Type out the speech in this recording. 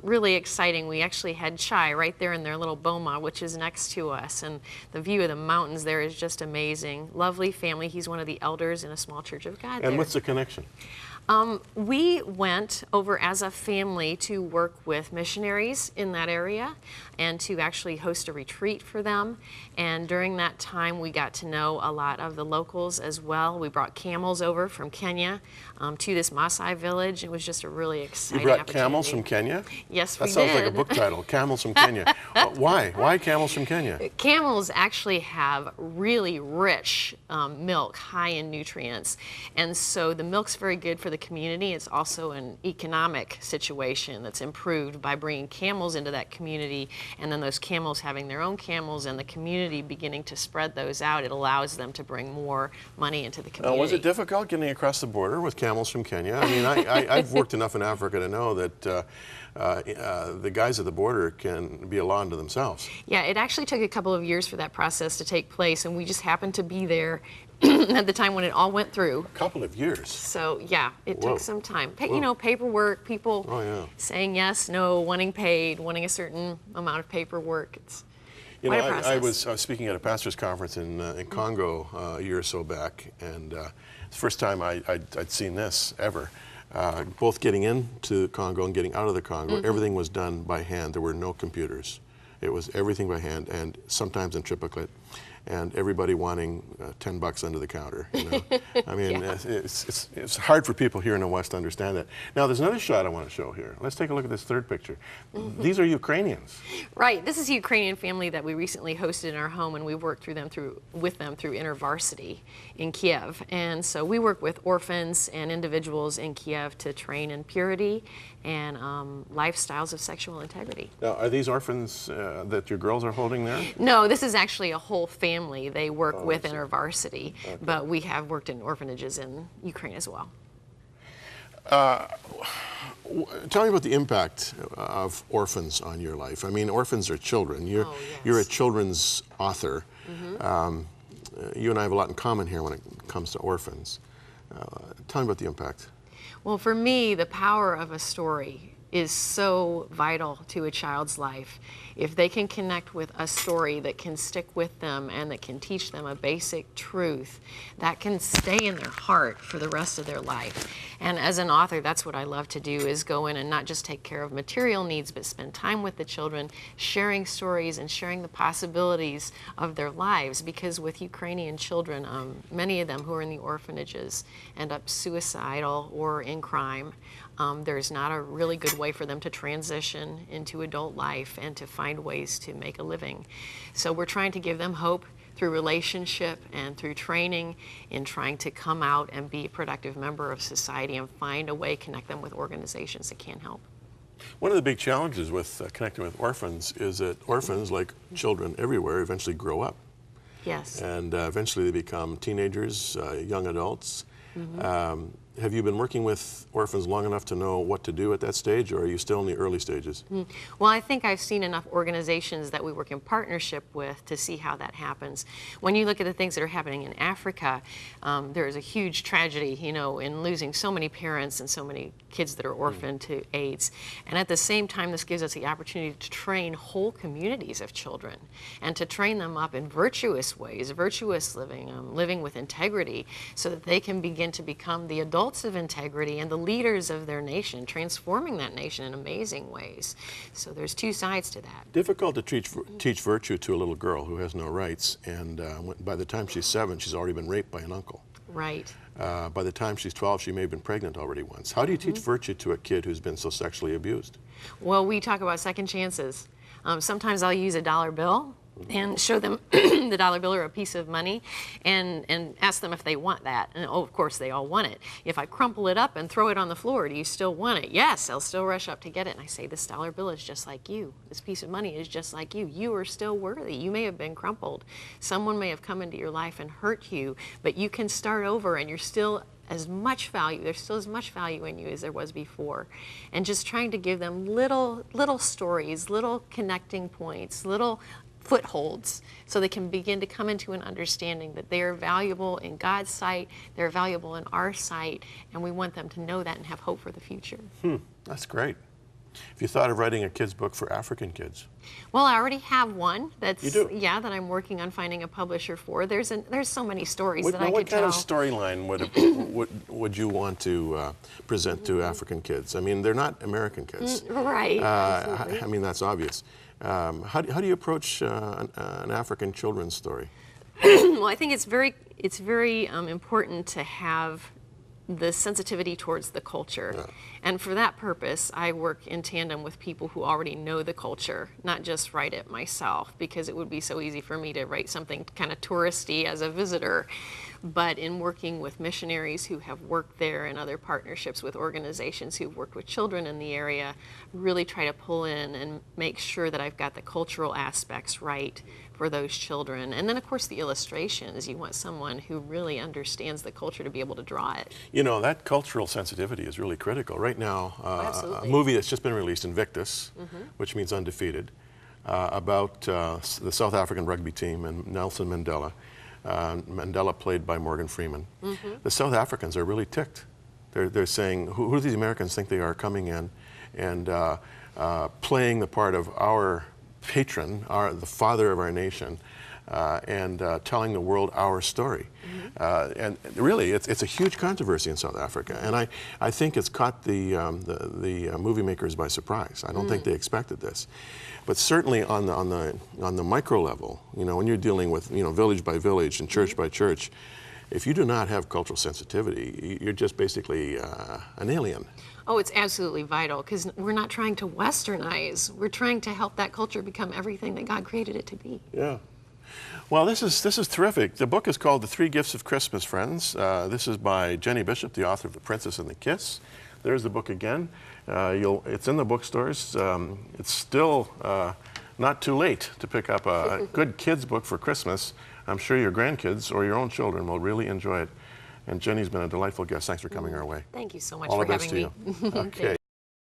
really exciting. We actually had chai right there in their little boma, which is next to us, and the view of the mountains there is just amazing. Lovely family. He's one of the elders in a small church of God there. And what's the connection? We went over as a family to work with missionaries in that area and to actually host a retreat for them. And during that time, we got to know a lot of the locals as well. We brought camels over from Kenya to this Maasai village. It was just a really exciting You brought opportunity. Camels from Kenya? Yes, we did. That sounds like a book title, Camels from Kenya. Why? Why camels from Kenya? Camels actually have really rich milk, high in nutrients. And so the milk's very good for the community. It's also an economic situation that's improved by bringing camels into that community, and then those camels having their own camels and the community beginning to spread those out. It allows them to bring more money into the community. Was it difficult getting across the border with camels from Kenya? I mean, I've worked enough in Africa to know that the guys at the border can be a law unto themselves. Yeah, it actually took a couple of years for that process to take place, and we just happened to be there at the time when it all went through. A couple of years. So yeah, it Whoa. took some time. You know, paperwork, people Oh, yeah. saying yes, no, wanting paid, wanting a certain amount of paperwork. It's You quite know, a process. I was speaking at a pastor's conference in Congo a year or so back, and the first time I'd seen this ever. Both getting into Congo and getting out of the Congo, everything was done by hand. There were no computers. It was everything by hand, and sometimes in triplicate, and everybody wanting $10 under the counter. You know? I mean, Yeah. it's hard for people here in the West to understand that. Now, there's another shot I want to show here. Let's take a look at this third picture. These are Ukrainians. Right. This is a Ukrainian family that we recently hosted in our home, and we worked with them through InterVarsity in Kiev. And so we work with orphans and individuals in Kiev to train in purity and lifestyles of sexual integrity. Now, are these orphans that your girls are holding there? No, this is actually a whole family. They work with InterVarsity, but we have worked in orphanages in Ukraine as well. Tell me about the impact of orphans on your life. I mean, orphans are children. You're a children's author. You and I have a lot in common here when it comes to orphans. Tell me about the impact. Well, for me, the power of a story is so vital to a child's life. If they can connect with a story that can stick with them and that can teach them a basic truth, that can stay in their heart for the rest of their life. And as an author, that's what I love to do, is go in and not just take care of material needs, but spend time with the children, sharing stories and sharing the possibilities of their lives. Because with Ukrainian children, many of them who are in the orphanages end up suicidal or in crime. There's not a really good way for them to transition into adult life and to find ways to make a living. So we're trying to give them hope through relationship and through training in trying to come out and be a productive member of society and find a way to connect them with organizations that can help. One of the big challenges with connecting with orphans is that orphans, like children everywhere, eventually grow up. Yes. And eventually they become teenagers, young adults. Have you been working with orphans long enough to know what to do at that stage, or are you still in the early stages? Well, I think I've seen enough organizations that we work in partnership with to see how that happens. When you look at the things that are happening in Africa, there is a huge tragedy, you know, in losing so many parents and so many kids that are orphaned to AIDS. And at the same time, this gives us the opportunity to train whole communities of children and to train them up in virtuous ways, virtuous living, living with integrity, so that they can begin to become the adults of integrity and the leaders of their nation, transforming that nation in amazing ways. So there's two sides to that. Difficult to teach virtue to a little girl who has no rights, and by the time she's 7, she's already been raped by an uncle. Right. By the time she's 12, she may have been pregnant already once. How do you teach virtue to a kid who's been so sexually abused? Well, we talk about second chances. Sometimes I'll use a dollar bill and show them the dollar bill or a piece of money and ask them if they want that. And oh, of course they all want it. If I crumple it up and throw it on the floor, do you still want it? Yes, they'll still rush up to get it. And I say, this dollar bill is just like you. This piece of money is just like you. You are still worthy. You may have been crumpled. Someone may have come into your life and hurt you, but you can start over and you're still as much value. There's still as much value in you as there was before. And just trying to give them little stories, little connecting points, little footholds, so they can begin to come into an understanding that they are valuable in God's sight, they're valuable in our sight, and we want them to know that and have hope for the future. That's great. Have you thought of writing a kids book for African kids? Well, I already have one that's You do? yeah, that I'm working on finding a publisher for. There's so many stories that I What could kind tell. of storyline would you want to present to African kids? I mean, they're not American kids. Right. Absolutely. I mean, that's obvious. How do you approach an African children's story? Well, I think it's very important to have the sensitivity towards the culture. Yeah. And for that purpose, I work in tandem with people who already know the culture, not just write it myself, because it would be so easy for me to write something kind of touristy as a visitor. But in working with missionaries who have worked there and other partnerships with organizations who've worked with children in the area, really try to pull in and make sure that I've got the cultural aspects right for those children. And then, of course, the illustrations. You want someone who really understands the culture to be able to draw it. You know, that cultural sensitivity is really critical. Right now, a Absolutely. movie that's just been released, Invictus, which means undefeated, about the South African rugby team and Nelson Mandela. Mandela played by Morgan Freeman. The South Africans are really ticked. They're saying, who do these Americans think they are coming in and playing the part of our patron, the father of our nation, and telling the world our story. And really, it's a huge controversy in South Africa, and I think it's caught the movie makers by surprise. I don't think they expected this, but certainly on the micro level, you know, when you're dealing with village by village and church by church, if you do not have cultural sensitivity, you're just basically an alien. Oh, it's absolutely vital, because we're not trying to westernize. We're trying to help that culture become everything that God created it to be. Yeah. Well, this is terrific. The book is called The Three Gifts of Christmas, friends. This is by Jennie Bishop, the author of The Princess and the Kiss. There's the book again. It's in the bookstores. It's still not too late to pick up a good kids book for Christmas. I'm sure your grandkids or your own children will really enjoy it. And Jennie's been a delightful guest. Thanks for coming our way. Thank you so much All for the best having to me. you. Thank Okay.